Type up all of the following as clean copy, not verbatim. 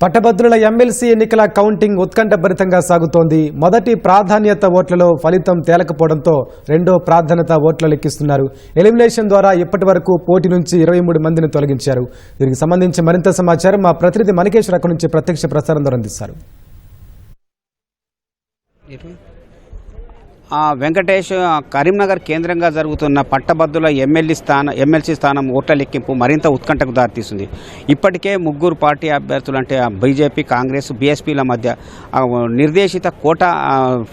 పట్టభద్రుల ఎమ్మెల్సీ ఎన్నికల కౌంటింగ్ ఉత్కంఠభరితంగా సాగుతోంది. మొదటి ప్రాధాన్యత ఓట్లలో ఫలితం తేలకపోవడంతో రెండో ప్రాధాన్యత ఓట్లు లెక్కిస్తున్నారు. ఎలిమినేషన్ ద్వారా ఇప్పటి వరకు పోటీ నుంచి 23 మందిని తొలగించారు. దీనికి సంబంధించి మరింత సమాచారం మా ప్రతినిధి మణికేశ్వర్ అక్కడి నుంచి ప్రత్యక్ష ప్రసారం ద్వారా అందిస్తారు. వెంకటేష్, కరీంనగర్ కేంద్రంగా జరుగుతున్న పట్టభద్రుల ఎమ్మెల్సీ స్థానం ఓట్ల లెక్కింపు మరింత ఉత్కంఠకు దారితీస్తుంది. ఇప్పటికే ముగ్గురు పార్టీ అభ్యర్థులు అంటే బీజేపీ, కాంగ్రెస్, బీఎస్పీల మధ్య నిర్దేశిత కోటా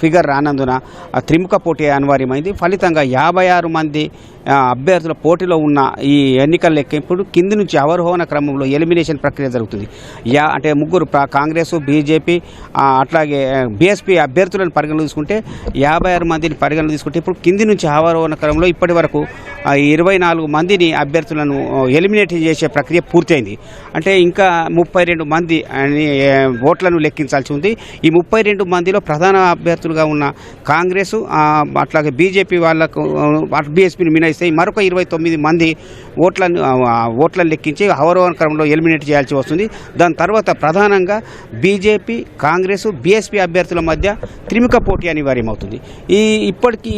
ఫిగర్ రానందున త్రిముఖ పోటీ అనివార్యమైంది. ఫలితంగా 56 మంది అభ్యర్థుల పోటీలో ఉన్న ఈ ఎన్నికల లెక్కింపుడు కింది నుంచి అవరోహణ క్రమంలో ఎలిమినేషన్ ప్రక్రియ జరుగుతుంది. అంటే ముగ్గురు కాంగ్రెస్, బీజేపీ అట్లాగే బీఎస్పీ అభ్యర్థులను పరిగణలో తీసుకుంటే 56 మందిని పరిగణలో తీసుకుంటే ఇప్పుడు కింది నుంచి అవరోహణ క్రమంలో ఇప్పటి వరకు 24 మందిని అభ్యర్థులను ఎలిమినేట్ చేసే ప్రక్రియ పూర్తయింది. అంటే ఇంకా 32 మంది ఓట్లను లెక్కించాల్సి ఉంది. ఈ 32 మందిలో ప్రధాన అభ్యర్థులుగా ఉన్న కాంగ్రెస్ అట్లాగే బీజేపీ వాళ్ళకు బీఎస్పీని మినహాయిస్తే మరొక 29 మంది ఓట్లను లెక్కించి అవరోహణ క్రమంలో ఎలిమినేట్ చేయాల్సి వస్తుంది. దాని తర్వాత ప్రధానంగా బీజేపీ, కాంగ్రెస్, బీఎస్పీ అభ్యర్థుల మధ్య త్రిముఖ పోటీ అనివార్యమవుతుంది. ఇప్పటికీ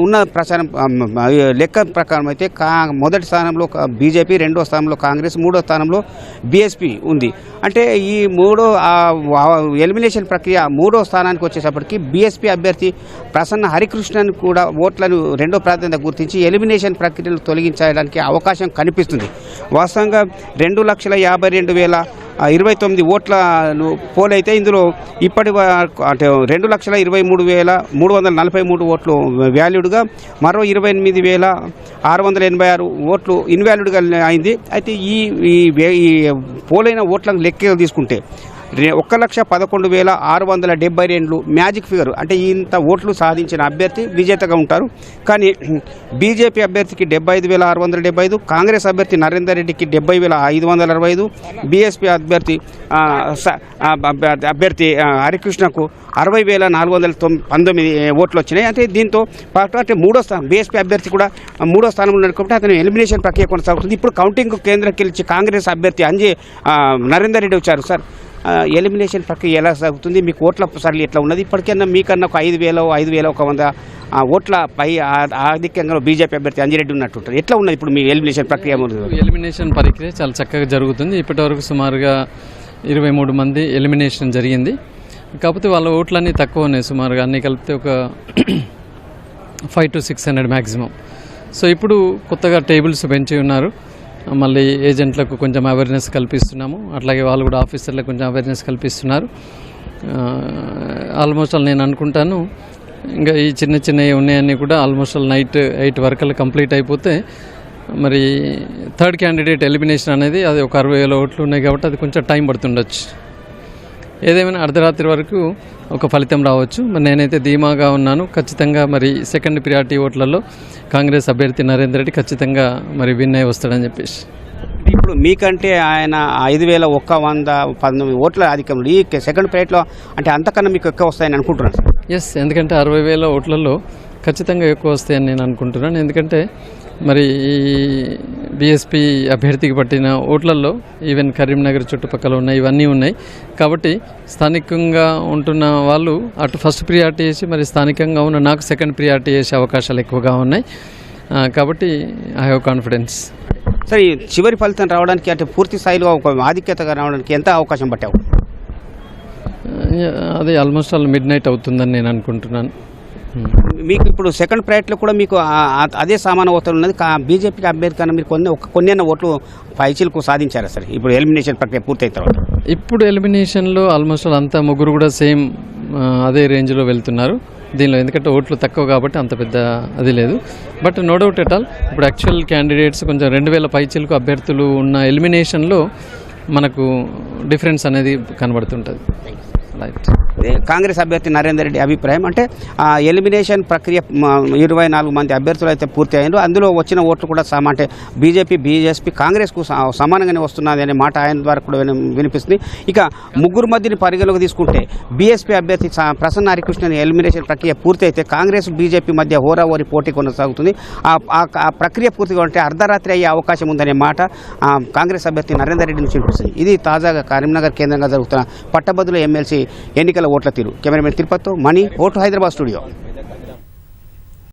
ఉన్న ప్రచారం లెక్క ప్రకారం అయితే మొదటి స్థానంలో బీజేపీ, రెండో స్థానంలో కాంగ్రెస్, మూడో స్థానంలో బీఎస్పీ ఉంది. అంటే ఈ ఎలిమినేషన్ ప్రక్రియ మూడో స్థానానికి వచ్చేటప్పటికి బీఎస్పీ అభ్యర్థి ప్రసన్న హరికృష్ణన్ కూడా ఓట్లను రెండో ప్రాధాన్యత గుర్తించి ఎలిమినేషన్ ప్రక్రియను తొలగించడానికి అవకాశం కనిపిస్తుంది. వాస్తవంగా 2,52,029 ఓట్లను పోలైతే ఇందులో ఇప్పటి అంటే 2,23,343 ఓట్లు వ్యాలిడ్గా, మరో 28,686 ఓట్లు ఇన్వాలిడ్గా అయింది. అయితే ఈ పోలైన ఓట్లను లెక్క తీసుకుంటే 1,11,672 మ్యాజిక్ ఫిగర్, అంటే ఇంత ఓట్లు సాధించిన అభ్యర్థి విజేతగా ఉంటారు. కానీ బీజేపీ అభ్యర్థికి 75,675, కాంగ్రెస్ అభ్యర్థి నరేందర్ రెడ్డికి 70,565, బీఎస్పీ అభ్యర్థి హరికృష్ణకు 60,419 ఓట్లు వచ్చినాయి. అంటే దీంతో పాటు అంటే మూడో స్థానం బీఎస్పీ అభ్యర్థి కూడా మూడో స్థానంలో ఉన్నటువంటి అతను ఎలిమినేషన్ ప్రక్రియ కొనసాగుతుంది. ఇప్పుడు కౌంటింగ్ కేంద్రంకి వెళ్ళి కాంగ్రెస్ అభ్యర్థి నరేందర్ రెడ్డి వచ్చారు. సార్, ఎలిమినేషన్ ప్రక్రియ ఎలా సాగుతుంది? మీకు ఓట్ల సరళి ఎట్లా ఉన్నది? ఇప్పటికన్నా మీకన్నా ఒక 5,100 ఓట్ల పై ఆధిక్యంగా బీజేపీ అభ్యర్థి అంజిరెడ్డి ఉన్నట్టుంటారు. ఎట్లా ఉన్నది ఇప్పుడు మీ ఎలిమినేషన్ ప్రక్రియ? ఎలిమినేషన్ ప్రక్రియ చాలా చక్కగా జరుగుతుంది. ఇప్పటివరకు సుమారుగా 23 మంది ఎలిమినేషన్ జరిగింది. కాకపోతే వాళ్ళ ఓట్లన్నీ తక్కువ ఉన్నాయి. సుమారుగా అన్నీ కలిపితే ఒక 500 to 600 మ్యాక్సిమం. సో ఇప్పుడు కొత్తగా టేబుల్స్ పెంచి ఉన్నారు. మళ్ళీ ఏజెంట్లకు కొంచెం అవేర్నెస్ కల్పిస్తున్నాము. అట్లాగే వాళ్ళు కూడా ఆఫీసర్లకు కొంచెం అవేర్నెస్ కల్పిస్తున్నారు. ఆల్మోస్ట్ నేను అనుకుంటాను ఇంకా ఈ చిన్నవి ఉన్నాయన్నీ కూడా ఆల్మోస్ట్ నైట్ 8 వరకు కంప్లీట్ అయిపోతే మరి థర్డ్ క్యాండిడేట్ ఎలిమినేషన్ అనేది అది ఒక 60,000 ఓట్లు ఉన్నాయి కాబట్టి అది కొంచెం టైం పడుతుండొచ్చు. ఏదేమైనా అర్ధరాత్రి వరకు ఒక ఫలితం రావచ్చు. మరి నేనైతే ధీమాగా ఉన్నాను. ఖచ్చితంగా మరి సెకండ్ ప్రియారిటీ ఓట్లలో కాంగ్రెస్ అభ్యర్థి నరేందర్ రెడ్డి ఖచ్చితంగా మరి విన్ అయి వస్తాడని చెప్పేసి. ఇప్పుడు మీకంటే ఆయన 5,119 ఓట్ల ఆధిక్యంలో ఈ సెకండ్ ప్రైవేట్లో అంటే అంతకన్నా మీకు ఎక్కువ వస్తాయని అనుకుంటున్నాను. ఎస్, ఎందుకంటే 60,000 ఓట్లలో ఖచ్చితంగా ఎక్కువ వస్తాయని నేను అనుకుంటున్నాను. ఎందుకంటే మరి ఈ బీఎస్పీ అభ్యర్థికి పట్టిన ఓట్లలో ఈవెన్ కరీంనగర్ చుట్టుపక్కల ఉన్నాయి, ఇవన్నీ ఉన్నాయి. కాబట్టి స్థానికంగా ఉంటున్న వాళ్ళు అటు ఫస్ట్ ప్రియారిటీ చేసి మరి స్థానికంగా ఉన్న నాకు సెకండ్ ప్రియారిటీ చేసే అవకాశాలు ఎక్కువగా ఉన్నాయి. కాబట్టి ఐ హ్యావ్ కాన్ఫిడెన్స్. సరే, ఈ చివరి ఫలితం రావడానికి అంటే పూర్తి స్థాయిలో ఒక ఆధిక్యతగా రావడానికి ఎంత అవకాశం పట్టావు? అది ఆల్మోస్ట్ మిడ్ నైట్ అవుతుందని నేను అనుకుంటున్నాను. మీకు ఇప్పుడు సెకండ్ ప్రైవేట్లో కూడా మీకు అదే సమాన ఓట్లు ఉన్నది. బీజేపీకి అభ్యర్థి కన్నా మీరు కొన్ని ఓట్లు పైచీలకు సాధించారు సార్ ఇప్పుడు ఎలిమినేషన్ ప్రక్రియ పూర్తయిన తర్వాత? ఇప్పుడు ఎలిమినేషన్లో ఆల్మోస్ట్ అంతా ముగ్గురు కూడా సేమ్ అదే రేంజ్లో వెళ్తున్నారు దీనిలో. ఎందుకంటే ఓట్లు తక్కువ కాబట్టి అంత పెద్ద అది లేదు. But no doubt at all ఇప్పుడు యాక్చువల్ క్యాండిడేట్స్ కొంచెం 2,000 పైచీలకు అభ్యర్థులు ఉన్న ఎలిమినేషన్లో మనకు డిఫరెన్స్ అనేది కనబడుతుంటుంది. రైట్. కాంగ్రెస్ అభ్యర్థి నరేందర్ రెడ్డి అభిప్రాయం అంటే ఎలిమినేషన్ ప్రక్రియ 24 మంది అభ్యర్థులు అయితే పూర్తి అయ్యారు. అందులో వచ్చిన ఓట్లు కూడా అంటే బీజేపీ కాంగ్రెస్కు సమానంగానే వస్తున్నది అనే మాట ఆయన ద్వారా కూడా వినిపిస్తుంది. ఇక ముగ్గురు మధ్యని పరిగణలోకి తీసుకుంటే బీఎస్పీ అభ్యర్థి ప్రసన్న హరికృష్ణన్ ఎలిమినేషన్ ప్రక్రియ పూర్తి అయితే కాంగ్రెస్ బీజేపీ మధ్య హోరాహోరీ పోటీ కొనసాగుతుంది. ఆ ప్రక్రియ పూర్తిగా ఉంటే అర్ధరాత్రి అయ్యే అవకాశం ఉందనే మాట కాంగ్రెస్ అభ్యర్థి నరేందర్ రెడ్డి నుంచి వినిపిస్తుంది. ఇది తాజాగా కరీంనగర్ కేంద్రంగా జరుగుతున్న పట్టభద్రుల ఎమ్మెల్సీ ఎన్నికల ఓట్ల తీరు. కెమెరామెన్ తిరుపతితో మణి, ఓటు హైదరాబాద్ స్టూడియో.